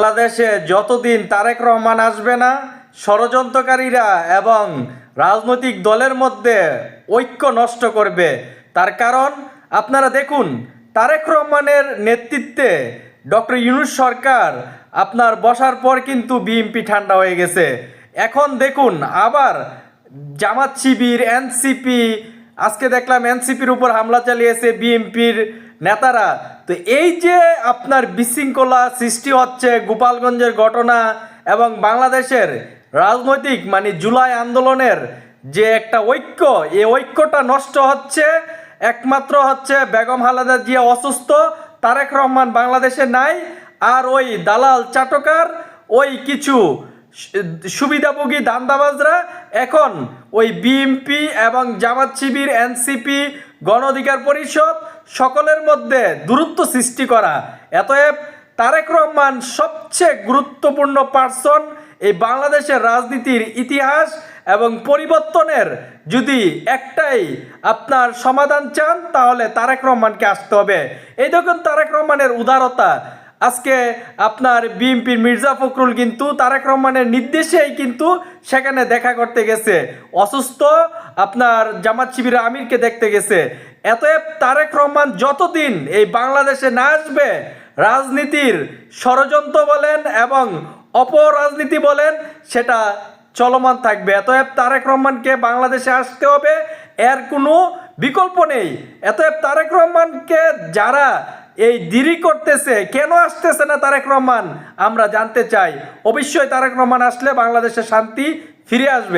বাংলাদেশে যতদিন তারেক রহমান আসবে না, ষড়যন্ত্রকারীরা এবং রাজনৈতিক দলের মধ্যে ঐক্য নষ্ট করবে। তার কারণ আপনারা দেখুন, তারেক রহমানের নেতৃত্বে ডক্টর ইউনূস সরকার আপনার বসার পর কিন্তু বিএনপি ঠান্ডা হয়ে গেছে। এখন দেখুন আবার জামাত শিবির, এনসিপি, আজকে দেখলাম এনসিপির উপর হামলা চালিয়েছে বিএনপির নেতারা। তো এই যে আপনার বিশৃঙ্খলা সৃষ্টি হচ্ছে, গোপালগঞ্জের ঘটনা এবং বাংলাদেশের রাজনৈতিক জুলাই আন্দোলনের যে একটা ঐক্য, এই ঐক্যটা নষ্ট হচ্ছে একমাত্র হচ্ছে বেগম খালেদা জিয়া অসুস্থ, তারেক রহমান বাংলাদেশে নাই, আর ওই দালাল চাটকার ওই কিছু সুবিধাভোগী দান্দাবাজরা এখন ওই বিএনপি এবং জামাত শিবির, এনসিপি, গণ অধিকার পরিষদ সকলের মধ্যে দূরত্ব সৃষ্টি করা। অতএব তারেক রহমান সবচেয়ে গুরুত্বপূর্ণ পার্সন। এই বাংলাদেশের রাজনীতির ইতিহাস এবং পরিবর্তনের যদি একটাই আপনার সমাধান চান, তাহলে তারেক রহমানকে আসতে হবে। এই দেখুন তারেক রহমানের উদারতা। আজকে আপনার বিএনপির মির্জা ফখরুল কিন্তু তারেক রহমানের নির্দেশেই কিন্তু সেখানে দেখা করতে গেছে, অসুস্থ আপনার জামাত শিবিরের আমিরকে দেখতে গেছে। এতএব তারেক রহমান যতদিন এই বাংলাদেশে না আসবে, রাজনীতির ষড়যন্ত্র বলেন এবং অপরাজনীতি বলেন সেটা চলমান থাকবে। এতএব তারেক রহমানকে বাংলাদেশে আসতে হবে, এর কোনো বিকল্প নেই। এতএব তারেক রহমানকে যারা এই দেরি করতেছে, কেন আসতেছে না তারেক রহমান, আমরা জানতে চাই। অবশ্যই তারেক রহমান আসলে বাংলাদেশে শান্তি ফিরে আসবে।